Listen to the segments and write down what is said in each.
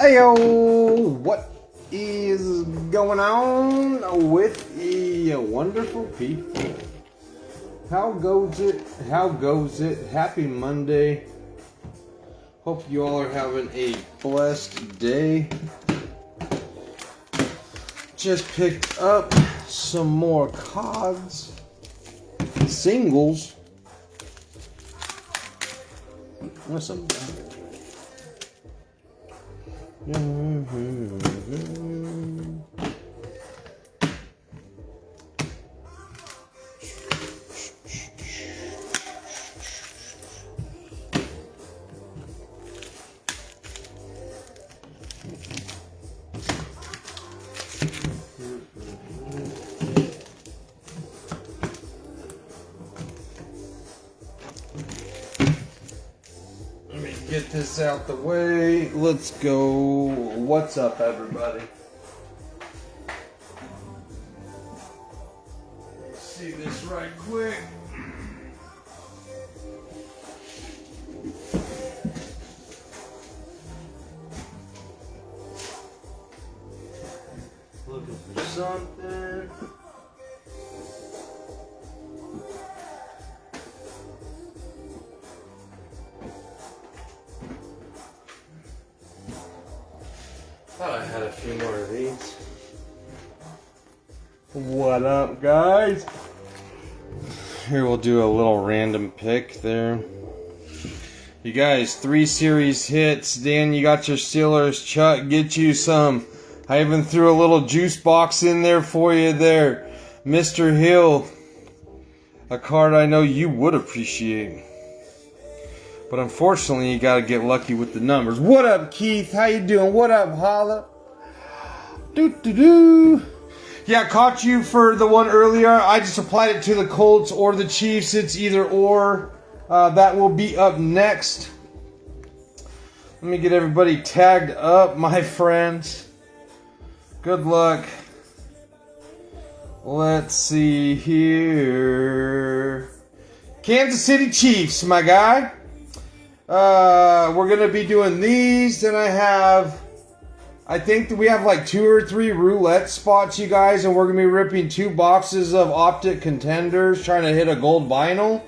Heyo, what is going on with you wonderful people? How goes it? How goes it? Happy Monday. Hope you all are having a blessed day. Just picked up some more cards. Singles. What's some? Get this out the way. Let's go. What's up, everybody? Let's see this right quick. Looking for something. Thought I had a few more of these. What up, guys? Here we'll do a little random pick there. You guys, 3 series hits. Dan, you got your Steelers. Chuck, get you some. I even threw a little juice box in there for you there. Mr. Hill, a card I know you would appreciate. But unfortunately, you got to get lucky with the numbers. What up, Keith? How you doing? What up, Holla? Doo-doo-doo. Yeah, caught you for the one earlier. I just applied it to the Colts or the Chiefs. It's either or. That will be up next. Let me get everybody tagged up, my friends. Good luck. Let's see here. Kansas City Chiefs, my guy. We're going to be doing these. Then I think that we have like 2 or 3 roulette spots, you guys. And we're going to be ripping 2 boxes of Optic Contenders, trying to hit a gold vinyl.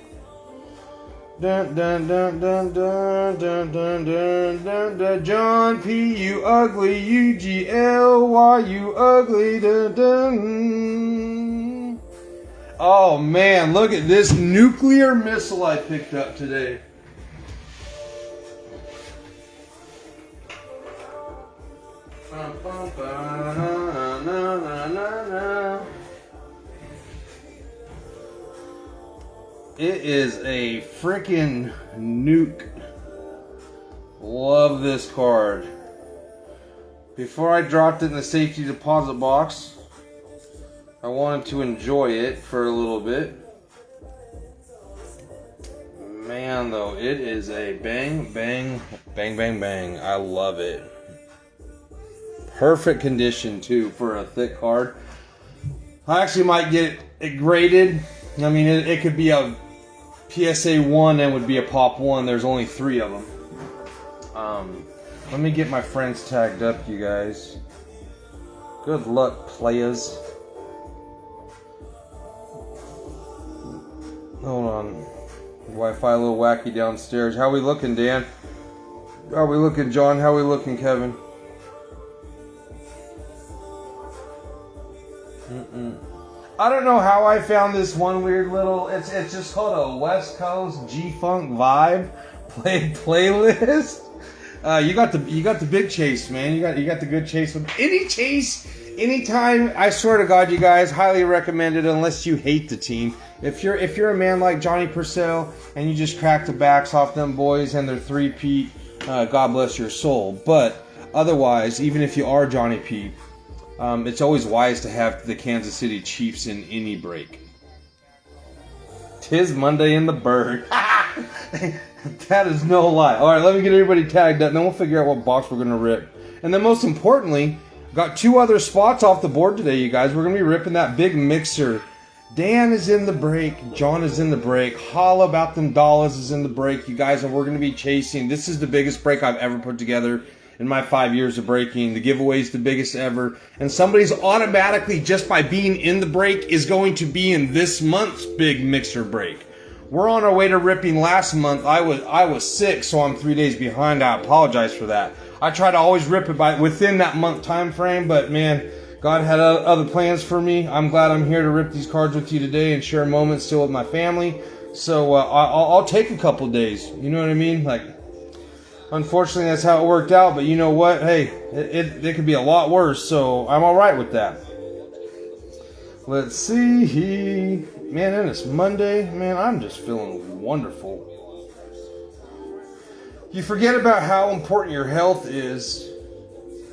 Dun, dun, dun, dun, dun, dun, dun, dun, dun, dun. John P, you ugly. UGLY, you ugly. Dun, dun. Oh, man. Look at this nuclear missile I picked up today. It is a freaking nuke. Love this card. Before I dropped it in the safety deposit box, I wanted to enjoy it for a little bit. Man, though, it is a bang, bang, bang, bang, bang. I love it. Perfect condition, too, for a thick card. I actually might get it graded. I mean, it could be a PSA 1 and would be a Pop 1. There's only 3 of them. Let me get my friends tagged up, you guys. Good luck, players. Hold on. Wi-Fi a little wacky downstairs. How we looking, Dan? How we looking, John? How we looking, Kevin? I don't know how I found this one weird little. It's just called a West Coast G-Funk vibe playlist. You got the big chase, man. You got the good chase with any chase, anytime. I swear to God, you guys, highly recommend it unless you hate the team. If you're a man like Johnny Purcell and you just crack the backs off them boys and they're 3-peat, God bless your soul. But otherwise, even if you are Johnny P, it's always wise to have the Kansas City Chiefs in any break. 'Tis Monday in the Bird. That is no lie. All right, let me get everybody tagged up, and then we'll figure out what box we're going to rip. And then most importantly, got 2 other spots off the board today, you guys. We're going to be ripping that big mixer. Dan is in the break. John is in the break. Holla about them dollars is in the break, you guys, and we're going to be chasing. This is the biggest break I've ever put together in my 5 years of breaking. The giveaway's the biggest ever. And somebody's automatically, just by being in the break, is going to be in this month's big mixer break. We're on our way to ripping last month. I was sick, so I'm 3 days behind. I apologize for that. I try to always rip it within that month time frame, but man, God had other plans for me. I'm glad I'm here to rip these cards with you today and share moments still with my family. So I'll take a couple days. You know what I mean? Like, unfortunately, that's how it worked out. But you know what? Hey, it could be a lot worse. So I'm all right with that. Let's see. Man, and it's Monday. Man, I'm just feeling wonderful. You forget about how important your health is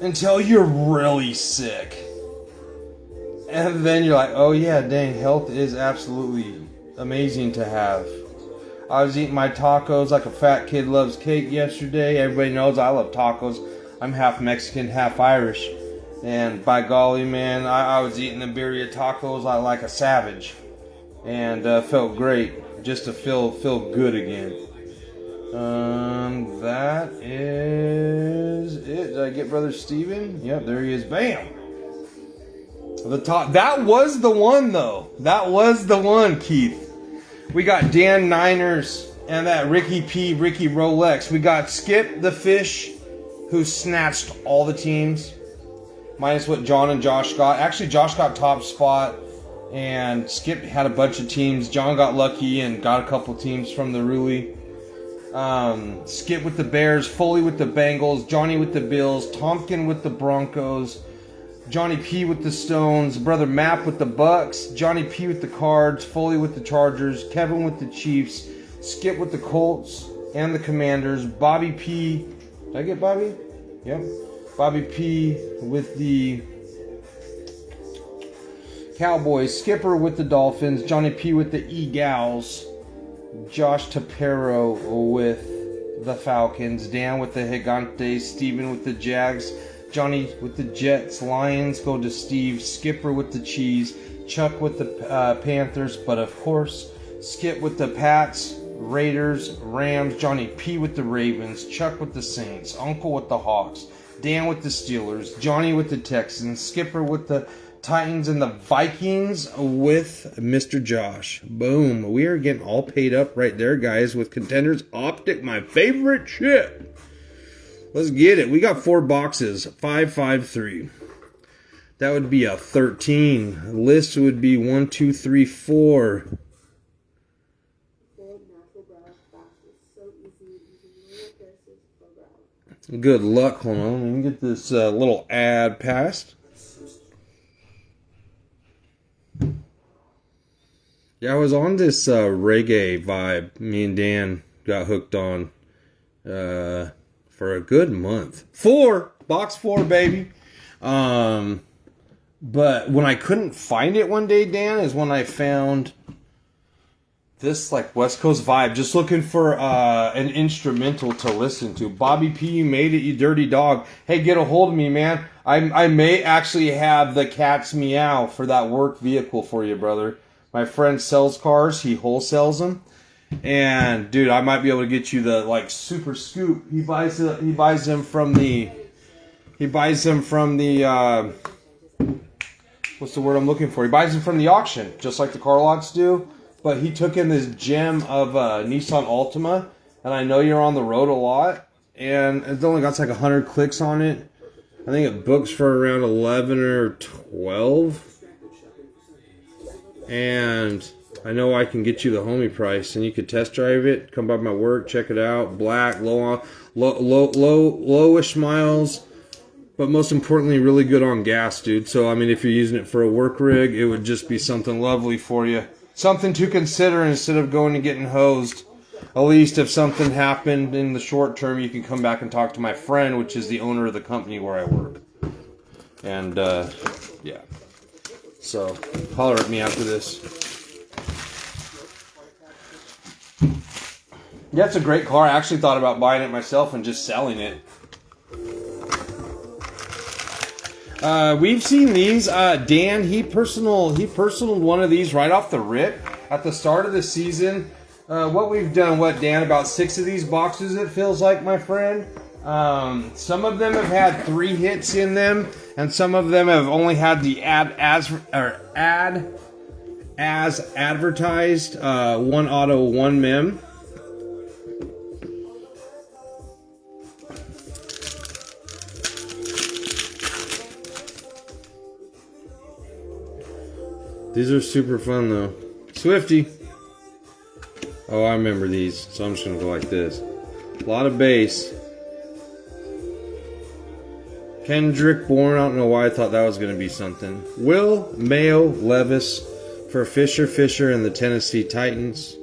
until you're really sick. And then you're like, oh yeah, dang, health is absolutely amazing to have. I was eating my tacos like a fat kid loves cake yesterday. Everybody knows I love tacos. I'm half Mexican, half Irish. And by golly, man, I was eating the birria tacos like a savage. And felt great just to feel good again. That is it. Did I get Brother Steven? Yep, there he is. Bam! The top. That was the one, though. That was the one, Keith. We got Dan Niners and that Ricky Rolex. We got Skip the Fish, who snatched all the teams. Minus what John and Josh got. Actually, Josh got top spot. And Skip had a bunch of teams. John got lucky and got a couple teams from the Ruli. Skip with the Bears, Foley with the Bengals, Johnny with the Bills, Tompkin with the Broncos, Johnny P with the Stones, Brother Mapp with the Bucks, Johnny P with the Cards, Foley with the Chargers, Kevin with the Chiefs, Skip with the Colts and the Commanders, Bobby P. Did I get Bobby? Yep. Bobby P with the Cowboys, Skipper with the Dolphins, Johnny P with the Eagles, Josh Tapero with the Falcons, Dan with the Gigantes, Steven with the Jags, Johnny with the Jets, Lions go to Steve, Skipper with the Cheese, Chuck with the Panthers, but of course, Skip with the Pats, Raiders, Rams, Johnny P with the Ravens, Chuck with the Saints, Uncle with the Hawks, Dan with the Steelers, Johnny with the Texans, Skipper with the Titans, and the Vikings with Mr. Josh. Boom. We are getting all paid up right there, guys, with Contenders Optic, my favorite chip. Let's get it. We got 4 boxes. 553. That would be a 13. List would be 1, 2, 3, 4. Good luck. Hold on. Let me get this little ad passed. Yeah, I was on this reggae vibe. Me and Dan got hooked on for a good month. 4! Box 4, baby. But when I couldn't find it one day, Dan, is when I found this like West Coast vibe. Just looking for an instrumental to listen to. Bobby P, you made it, you dirty dog. Hey, get a hold of me, man. I may actually have the cat's meow for that work vehicle for you, brother. My friend sells cars. He wholesales them. And dude, I might be able to get you the like super scoop. He buys them from the what's the word I'm looking for? He buys them from the auction, just like the car lots do. But he took in this gem of Nissan Altima, and I know you're on the road a lot, and it's only got like 100 clicks on it. I think it books for around 11 or 12. And I know I can get you the homie price, and you could test drive it. Come by my work, check it out. Black, lowish miles, but most importantly, really good on gas, dude. So I mean, if you're using it for a work rig, it would just be something lovely for you. Something to consider instead of going and getting hosed. At least if something happened in the short term, you can come back and talk to my friend, which is the owner of the company where I work. And yeah. So, holler at me after this. Yeah, it's a great car. I actually thought about buying it myself and just selling it. We've seen these. Dan, he personaled one of these right off the rip at the start of the season. What we've done, Dan? About 6 of these boxes, it feels like, my friend. Some of them have had 3 hits in them, and some of them have only had the ad as advertised, 1 auto, 1 mem. These are super fun though. Swifty. Oh, I remember these, so I'm just gonna go like this. A lot of bass. Kendrick Bourne, I don't know why I thought that was gonna be something. Will Mayo Levis for Fisher and the Tennessee Titans.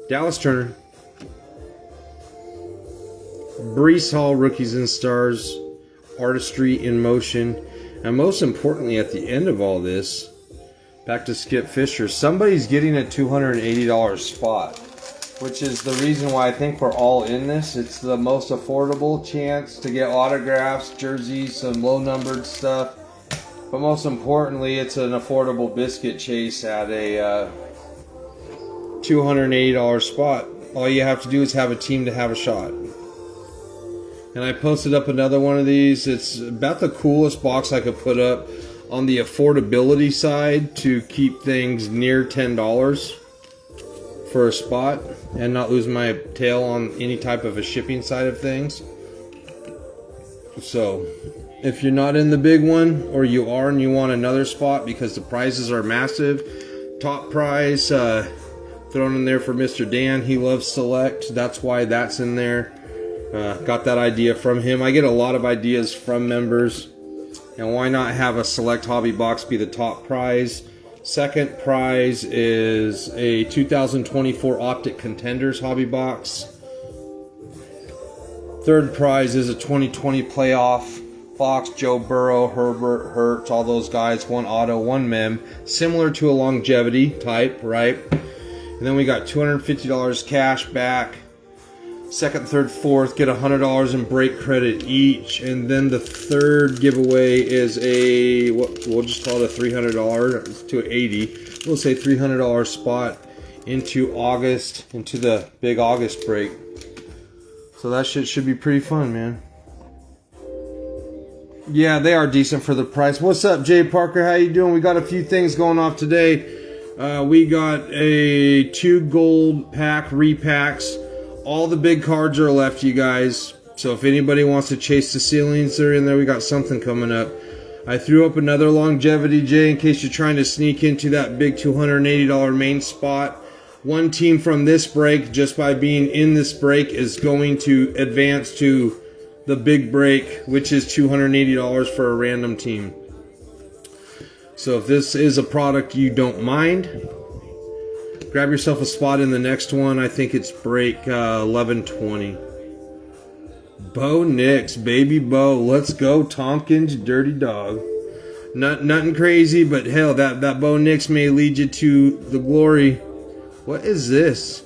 Dallas Turner. Breece Hall, Rookies and Stars. Artistry in Motion. And most importantly, at the end of all this, back to Skip Fisher, somebody's getting a $280 spot, which is the reason why I think we're all in this. It's the most affordable chance to get autographs, jerseys, some low-numbered stuff. But most importantly, it's an affordable biscuit chase at a $280 spot. All you have to do is have a team to have a shot. And I posted up another one of these. It's about the coolest box I could put up on the affordability side to keep things near $10 for a spot and not lose my tail on any type of a shipping side of things. So if you're not in the big one, or you are and you want another spot because the prizes are massive, top prize thrown in there for Mr. Dan. He loves Select. That's why that's in there. Got that idea from him. I get a lot of ideas from members. And why not have a Select hobby box be the top prize? Second prize is a 2024 Optic Contenders hobby box. Third prize is a 2020 playoff box. Joe Burrow, Herbert, Hurts, all those guys. 1 auto, 1 mem. Similar to a longevity type, right? And then we got $250 cash back. Second, third, fourth, get $100 in break credit each. And then the third giveaway is a, we'll just call it a $300 to $80. We'll say $300 spot into August, into the big August break. So that shit should be pretty fun, man. Yeah, they are decent for the price. What's up, Jay Parker? How you doing? We got a few things going off today. We got a 2 gold pack repacks. All the big cards are left, you guys. So if anybody wants to chase the ceilings, they're in there. We got something coming up. I threw up another longevity, Jay, in case you're trying to sneak into that big $280 main spot. One team from this break, just by being in this break, is going to advance to the big break, which is $280 for a random team. So if this is a product you don't mind, grab yourself a spot in the next one. I think it's break 1120. Bo Nix, baby Bo. Let's go, Tompkins, dirty dog. Nothing crazy, but hell, that Bo Nix may lead you to the glory. What is this?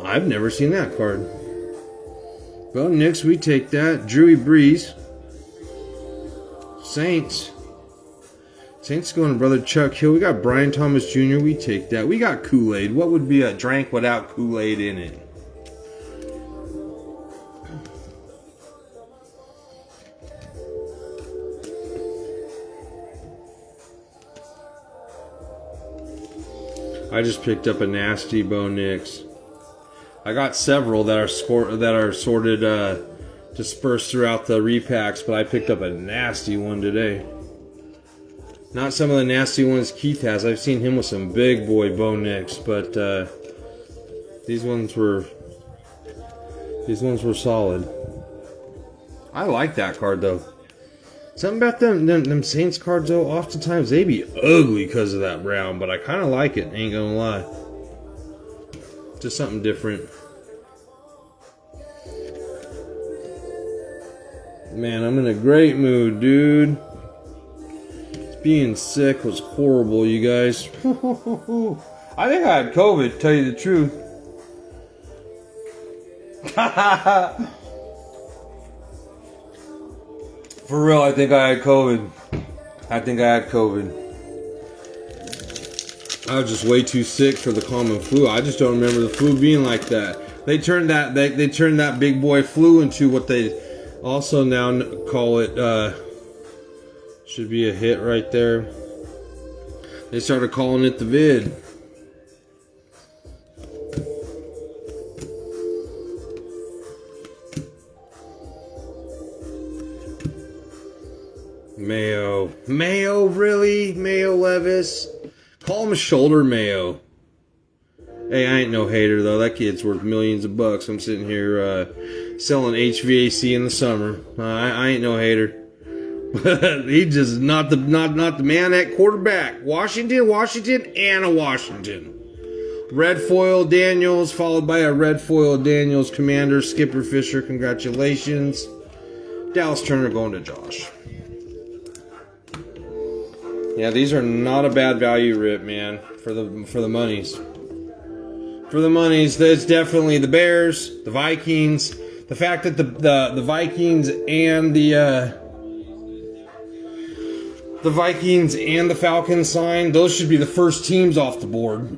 I've never seen that card. Bo Nix, we take that. Drewy Brees. Saints. Saints going to Brother Chuck Hill. We got Brian Thomas Jr. We take that. We got Kool-Aid. What would be a drink without Kool-Aid in it? I just picked up a nasty Bo Nix. I got several that are sorted dispersed throughout the repacks, but I picked up a nasty one today. Not some of the nasty ones Keith has. I've seen him with some big boy Bo Nix, but these ones were solid. I like that card though. Something about them Saints cards though, oftentimes they be ugly because of that brown, but I kind of like it, ain't gonna lie. Just something different. Man, I'm in a great mood, dude. Being sick was horrible, you guys. I think I had COVID, to tell you the truth. For real, I think I had COVID. I was just way too sick for the common flu. I just don't remember the flu being like that. They turned that big boy flu into what they also now call it. Should be a hit right there. They started calling it the vid. Mayo, really? Mayo Levis? Call him a shoulder Mayo. Hey, I ain't no hater though. That kid's worth millions of bucks. I'm sitting here selling HVAC in the summer. I ain't no hater. He just not the man at quarterback. Washington, and a Washington. Red foil Daniels, followed by a red foil Daniels commander, Skipper Fisher. Congratulations. Dallas Turner going to Josh. Yeah, these are not a bad value rip, man, for the monies. For the monies, there's definitely the Bears, the Vikings. The fact that the Vikings and the Vikings and the Falcons signed, those should be the first teams off the board.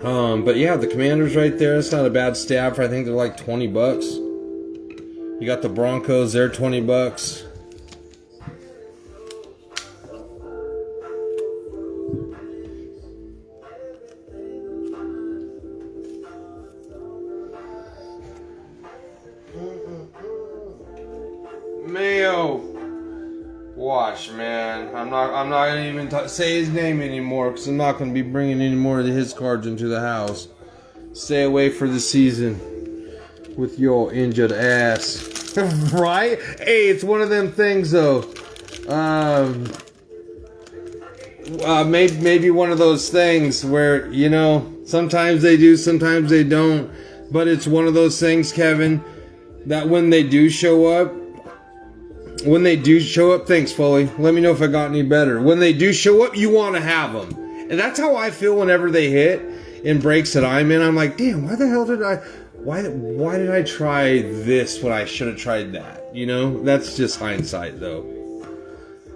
But yeah, the Commanders right there, it's not a bad stab for, I think they're like $20. You got the Broncos, they're $20. Mayo. Wash, man. I'm not gonna even say his name anymore because I'm not gonna be bringing any more of his cards into the house. Stay away for the season with your injured ass. Right? Hey, it's one of them things though. Maybe one of those things where, you know, sometimes they do, sometimes they don't. But it's one of those things, Kevin, that when they do show up, thanks, Foley. Let me know if I got any better. When they do show up, you want to have them. And that's how I feel whenever they hit in breaks that I'm in. I'm like, damn, why did I try this when I should have tried that? You know, that's just hindsight, though.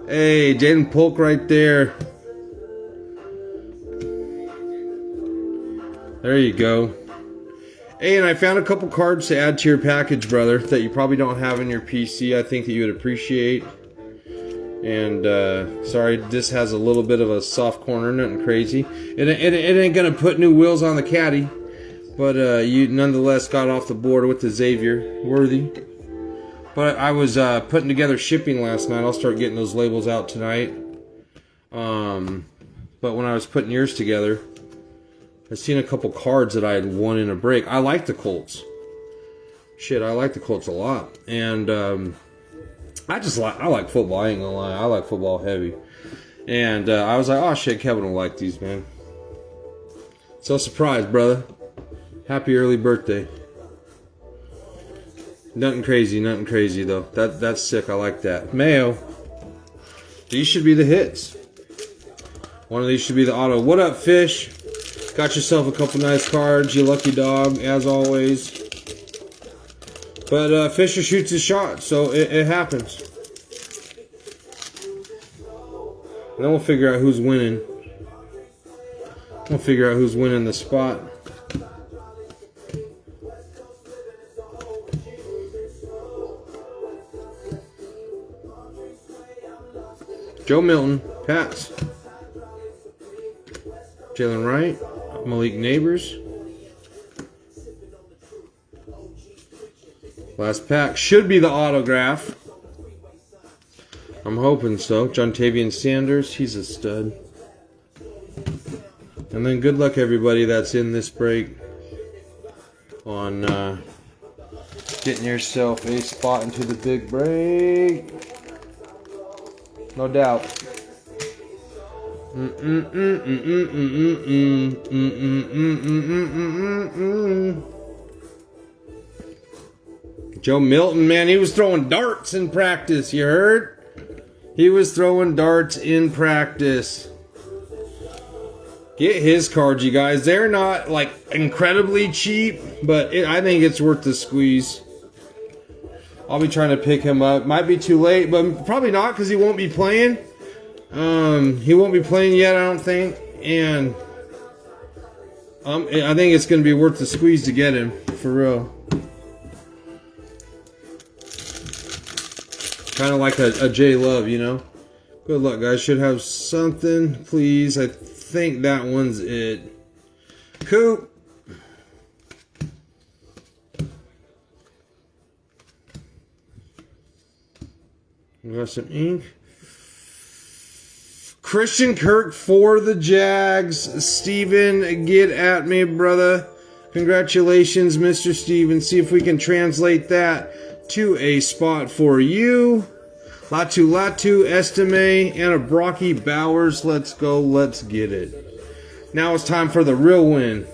Hey, Jaden Polk right there. There you go. Hey, and I found a couple cards to add to your package, brother, that you probably don't have in your PC. I think that you would appreciate. And, sorry, this has a little bit of a soft corner, nothing crazy. It ain't going to put new wheels on the caddy. But you nonetheless got off the board with the Xavier Worthy. But I was putting together shipping last night. I'll start getting those labels out tonight. But when I was putting yours together, I seen a couple cards that I had won in a break. I like the Colts. Shit, I like the Colts a lot. And I like football. I ain't gonna lie. I like football heavy. And I was like, oh shit, Kevin will like these, man. So surprised, brother. Happy early birthday. Nothing crazy though. That's sick. I like that. Mayo. These should be the hits. One of these should be the auto. What up, Fish? Got yourself a couple nice cards, you lucky dog, as always. But Fisher shoots his shot, so it happens. And then we'll figure out who's winning. We'll figure out who's winning the spot. Joe Milton, Pats. Jalen Wright, Malik Neighbors. Last pack should be the autograph. I'm hoping so. Jontavian Sanders, he's a stud. And then good luck everybody that's in this break on getting yourself a spot into the big break. No doubt. Joe Milton, man, he was throwing darts in practice, you heard? He was throwing darts in practice. Get his cards, you guys. They're not, like, incredibly cheap, but I think it's worth the squeeze. I'll be trying to pick him up. Might be too late, but probably not because he won't be playing. He won't be playing yet, I don't think. and I think it's going to be worth the squeeze to get him, for real. Kind of like a J Love, you know. Good luck, guys. Should have something, please. I think that one's it. Coop. We got some ink. Christian Kirk for the Jags. Steven, get at me, brother. Congratulations, Mr. Steven. See if we can translate that to a spot for you. Latu, Estime, and a Brocky Bowers. Let's go. Let's get it. Now it's time for the real win.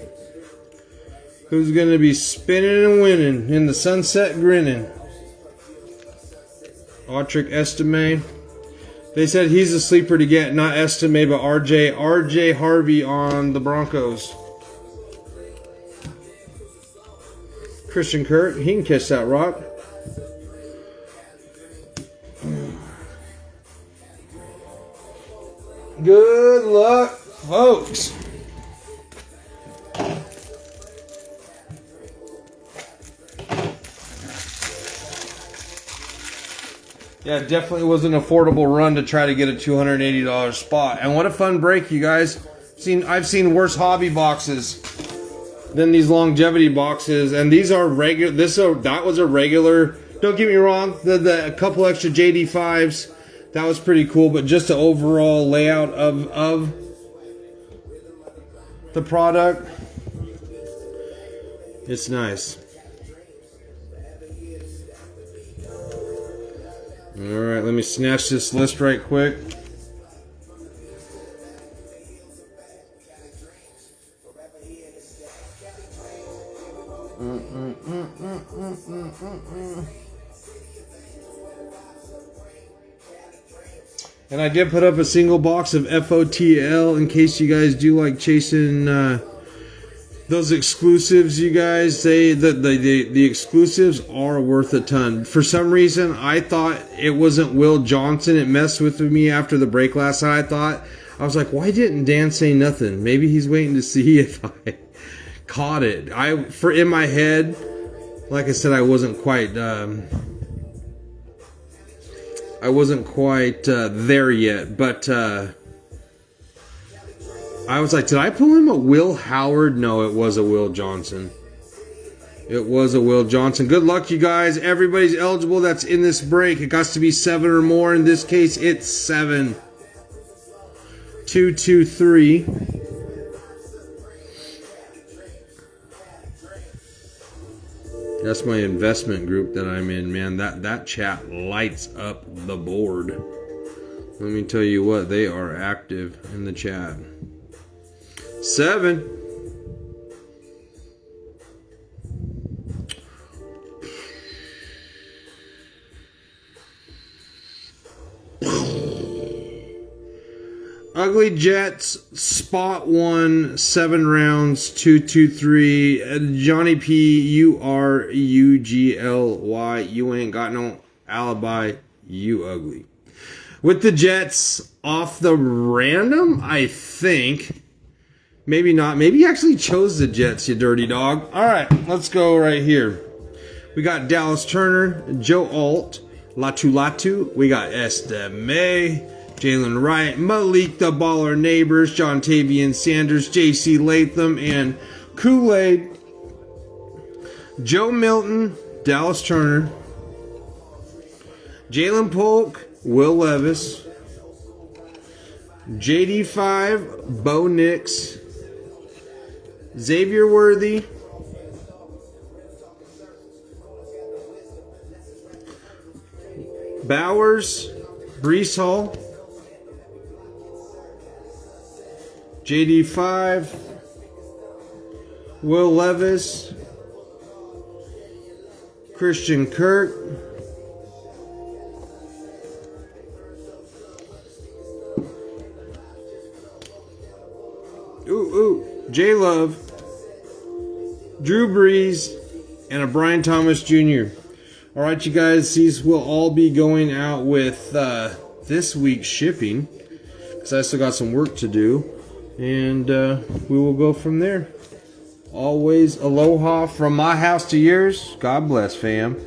Who's going to be spinning and winning in the sunset grinning? Autric Estime. They said he's a sleeper to get, not Estime, but RJ Harvey on the Broncos. Christian Kirk, he can catch that rock. Good luck, folks. Yeah, it definitely was an affordable run to try to get a $280 spot. And what a fun break, you guys. I've seen worse hobby boxes than these longevity boxes, and these are regular. That was a regular. Don't get me wrong. The couple extra JD5s, that was pretty cool. But just the overall layout of the product, it's nice. All right, let me snatch this list right quick. And I did put up a single box of FOTL in case you guys do like chasing those exclusives, you guys. The exclusives are worth a ton. For some reason, I thought it wasn't Will Johnson. It messed with me after the break last night. I was like, why didn't Dan say nothing? Maybe he's waiting to see if I caught it. In my head, like I said, I wasn't quite there yet, but I was like, did I pull him a Will Howard? No, it was a Will Johnson. It was a Will Johnson. Good luck, you guys. Everybody's eligible that's in this break. It got to be 7 or more. In this case, it's 7. 2, 2, 3. That's my investment group that I'm in, man. That chat lights up the board. Let me tell you what, they are active in the chat. 7. Ugly Jets, spot 1, 7 rounds, 2, 2, 3. Johnny P, URUGLY. You ain't got no alibi, you ugly. With the Jets off the random, I think. Maybe not. Maybe you actually chose the Jets, you dirty dog. All right, let's go right here. We got Dallas Turner, Joe Alt, Latu. We got Estime, Jalen Wright, Malik the Baller Neighbors, John Tavian Sanders, JC Latham, and Kool-Aid. Joe Milton, Dallas Turner, Jalen Polk, Will Levis, JD5, Bo Nix, Xavier Worthy, Bowers, Brees Hall, JD5, Will Levis, Christian Kirk, J Love, Drew Brees, and a Brian Thomas Jr. All right, you guys, these will all be going out with this week's shipping because I still got some work to do. and we will go from there. Always aloha from my house to yours. God bless, fam.